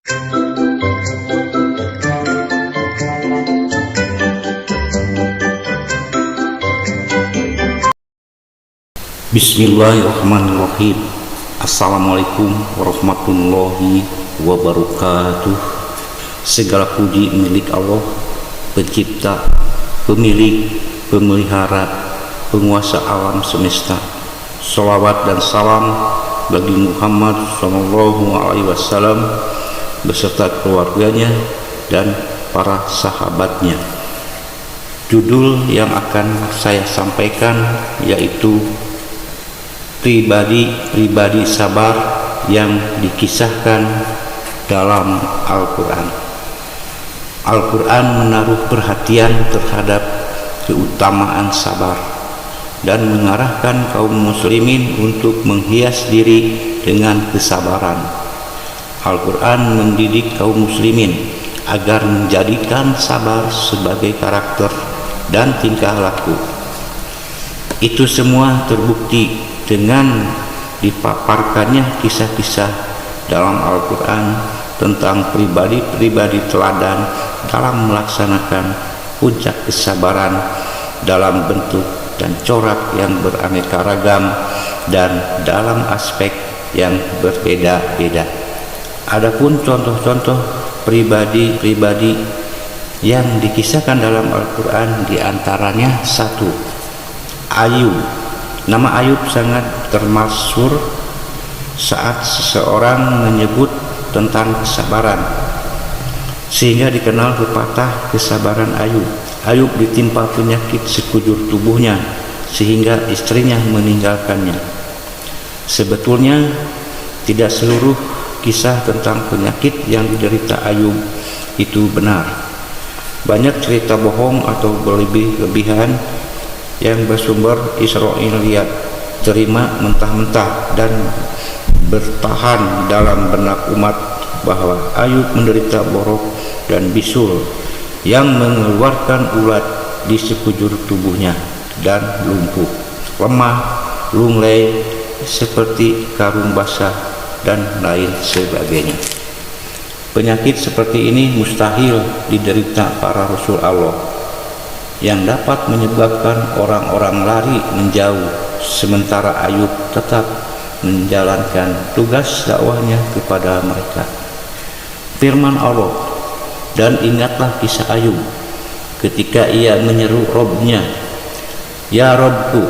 Bismillahirrahmanirrahim. Assalamualaikum warahmatullahi wabarakatuh. Segala puji milik Allah, pencipta, pemilik, pemelihara, penguasa alam semesta. Sholawat dan salam bagi Muhammad SAW beserta keluarganya dan para sahabatnya. Judul yang akan saya sampaikan yaitu pribadi sabar yang dikisahkan dalam Al-Quran. Al-Quran menaruh perhatian terhadap keutamaan sabar dan mengarahkan kaum muslimin untuk menghias diri dengan kesabaran. Al-Quran mendidik kaum muslimin agar menjadikan sabar sebagai karakter dan tingkah laku. Itu semua terbukti dengan dipaparkannya kisah-kisah dalam Al-Quran tentang pribadi-pribadi teladan dalam melaksanakan puncak kesabaran dalam bentuk dan corak yang beraneka ragam dan dalam aspek yang berbeda-beda. Adapun contoh-contoh pribadi-pribadi yang dikisahkan dalam Al-Quran diantaranya 1. Ayub. Nama Ayub sangat termasyhur saat seseorang menyebut tentang kesabaran, sehingga dikenal pepatah kesabaran Ayub. Ayub ditimpa penyakit sekujur tubuhnya sehingga istrinya meninggalkannya. Sebetulnya tidak seluruh kisah tentang penyakit yang diderita Ayub itu benar. Banyak cerita bohong atau berlebih-lebihan yang bersumber Israiliyat terima mentah-mentah dan bertahan dalam benak umat bahwa Ayub menderita borok dan bisul yang mengeluarkan ulat di sekujur tubuhnya dan lumpuh, lemah, lunglai seperti karung basah dan lain sebagainya. Penyakit seperti ini mustahil diderita para Rasul Allah yang dapat menyebabkan orang-orang lari menjauh, sementara Ayub tetap menjalankan tugas dakwahnya kepada mereka. Firman Allah, dan ingatlah kisah Ayub ketika ia menyeru Robnya, "Ya Robku,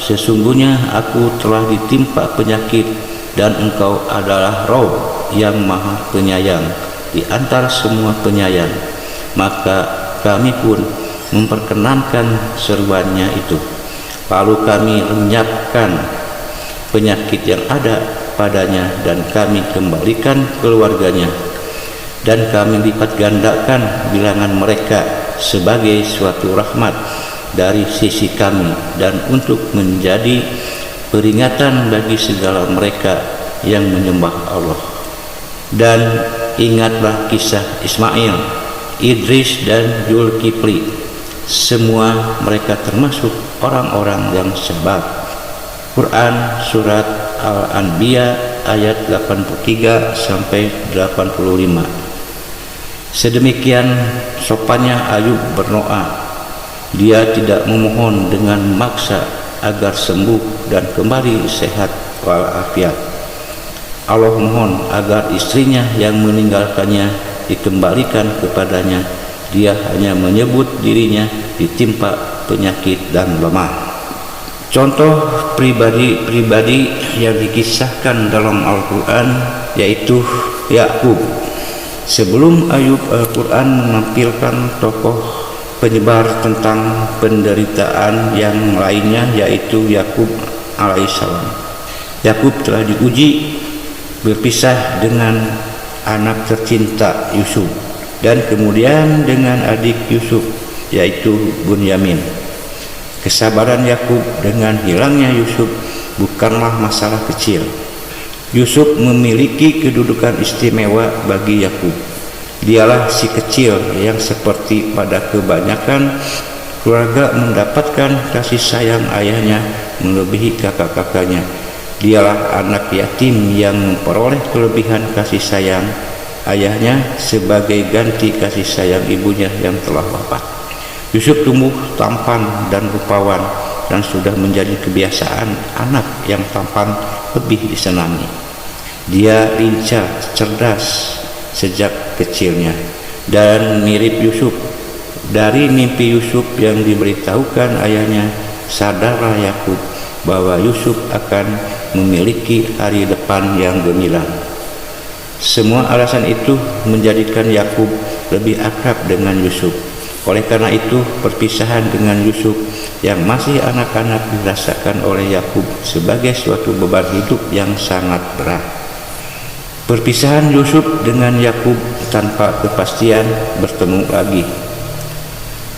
sesungguhnya aku telah ditimpa penyakit dan engkau adalah Rob yang maha penyayang di antara semua penyayang." Maka kami pun memperkenankan seruannya itu, lalu kami lenyapkan penyakit yang ada padanya dan kami kembalikan keluarganya, dan kami lipat gandakan bilangan mereka sebagai suatu rahmat dari sisi kami dan untuk menjadi peringatan bagi segala mereka yang menyembah Allah. Dan ingatlah kisah Ismail, Idris dan Zulkifli. Semua mereka termasuk orang-orang yang sabar. Quran Surat Al-Anbiya ayat 83 sampai 85. Sedemikian sopannya Ayub berdoa. Dia tidak memohon dengan maksa agar sembuh dan kembali sehat walafiat. Allah mohon agar istrinya yang meninggalkannya dikembalikan kepadanya. Dia hanya menyebut dirinya ditimpa penyakit dan lemah. Contoh pribadi-pribadi yang dikisahkan dalam Al-Quran yaitu Yakub. Sebelum Ayub, Al-Quran menampilkan tokoh penyebar tentang penderitaan yang lainnya yaitu Yakub alaihissalam. Yakub telah diuji berpisah dengan anak tercinta Yusuf dan kemudian dengan adik Yusuf yaitu Bunyamin. Kesabaran Yakub dengan hilangnya Yusuf bukanlah masalah kecil. Yusuf memiliki kedudukan istimewa bagi Yakub. Dialah si kecil yang seperti pada kebanyakan keluarga mendapatkan kasih sayang ayahnya melebihi kakak-kakaknya. Dialah anak yatim yang memperoleh kelebihan kasih sayang ayahnya sebagai ganti kasih sayang ibunya yang telah wafat. Yusuf tumbuh tampan dan rupawan dan sudah menjadi kebiasaan anak yang tampan lebih disenangi. Dia lincah, cerdas sejak kecilnya dan mirip Yusuf. Dari mimpi Yusuf yang diberitahukan ayahnya, sadarlah Yakub bahwa Yusuf akan memiliki hari depan yang gemilang. Semua alasan itu menjadikan Yakub lebih akrab dengan Yusuf. Oleh karena itu, perpisahan dengan Yusuf yang masih anak-anak dirasakan oleh Yakub sebagai suatu beban hidup yang sangat berat. Perpisahan Yusuf dengan Yakub tanpa kepastian bertemu lagi.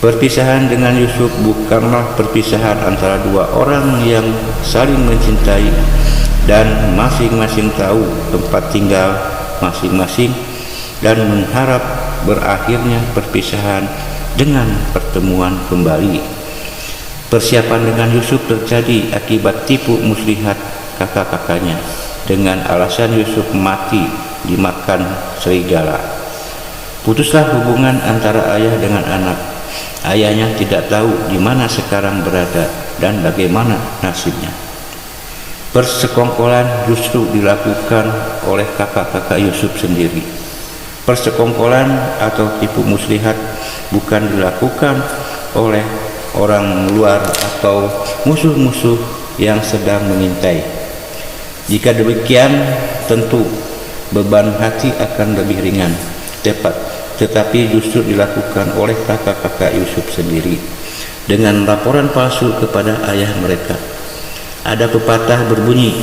Perpisahan dengan Yusuf bukanlah perpisahan antara dua orang yang saling mencintai dan masing-masing tahu tempat tinggal masing-masing dan mengharap berakhirnya perpisahan dengan pertemuan kembali. Persiapan dengan Yusuf terjadi akibat tipu muslihat kakak-kakaknya dengan alasan Yusuf mati dimakan serigala. Putuslah hubungan antara ayah dengan anak. Ayahnya tidak tahu di mana sekarang berada dan bagaimana nasibnya. Persekongkolan justru dilakukan oleh kakak-kakak Yusuf sendiri. Persekongkolan atau tipu muslihat bukan dilakukan oleh orang luar atau musuh-musuh yang sedang mengintai. Jika demikian, tentu beban hati akan lebih ringan. Tetapi justru dilakukan oleh kakak-kakak Yusuf sendiri dengan laporan palsu kepada ayah mereka. Ada pepatah berbunyi,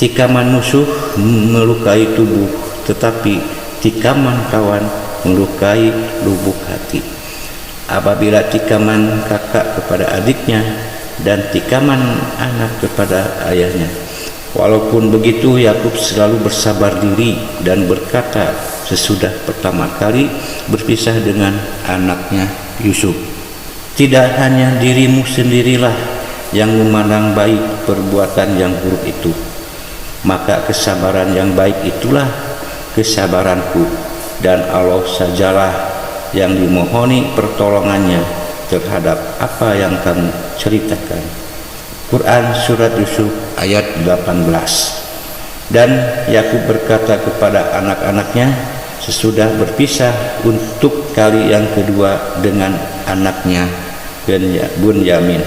tikaman musuh melukai tubuh, tetapi tikaman kawan melukai lubuk hati. Apabila tikaman kakak kepada adiknya dan tikaman anak kepada ayahnya. Walaupun begitu, Yakub selalu bersabar diri dan berkata sesudah pertama kali berpisah dengan anaknya Yusuf, tidak hanya dirimu sendirilah yang memandang baik perbuatan yang buruk itu, maka kesabaran yang baik itulah kesabaranku, dan Allah sajalah yang dimohoni pertolongannya terhadap apa yang kamu ceritakan. Quran Surat Yusuf ayat 18. Dan Yakub berkata kepada anak-anaknya sesudah berpisah untuk kali yang kedua dengan anaknya Bunyamin.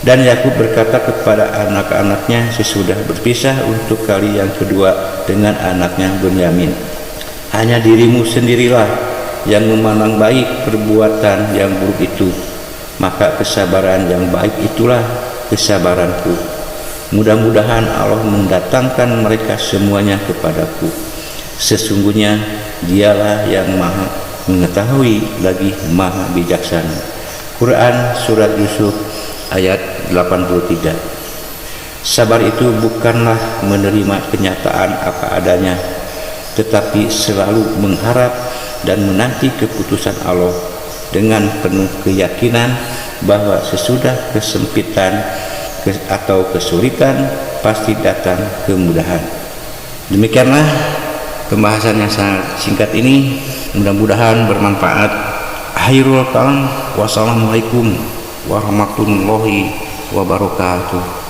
Dan Yakub berkata kepada anak-anaknya sesudah berpisah untuk kali yang kedua dengan anaknya Bunyamin, hanya dirimu sendirilah yang memandang baik perbuatan yang buruk itu, maka kesabaran yang baik itulah kesabaranku. Mudah-mudahan Allah mendatangkan mereka semuanya kepadaku. Sesungguhnya Dialah yang Maha Mengetahui lagi Maha Bijaksana. Quran Surat Yusuf ayat 83. Sabar itu bukanlah menerima kenyataan apa adanya, tetapi selalu mengharap dan menanti keputusan Allah dengan penuh keyakinan bahwa sesudah kesempitan atau kesulitan pasti datang kemudahan. Demikianlah pembahasan yang sangat singkat ini, mudah-mudahan bermanfaat. Khairul kalam. Wassalamualaikum warahmatullahi wabarakatuh.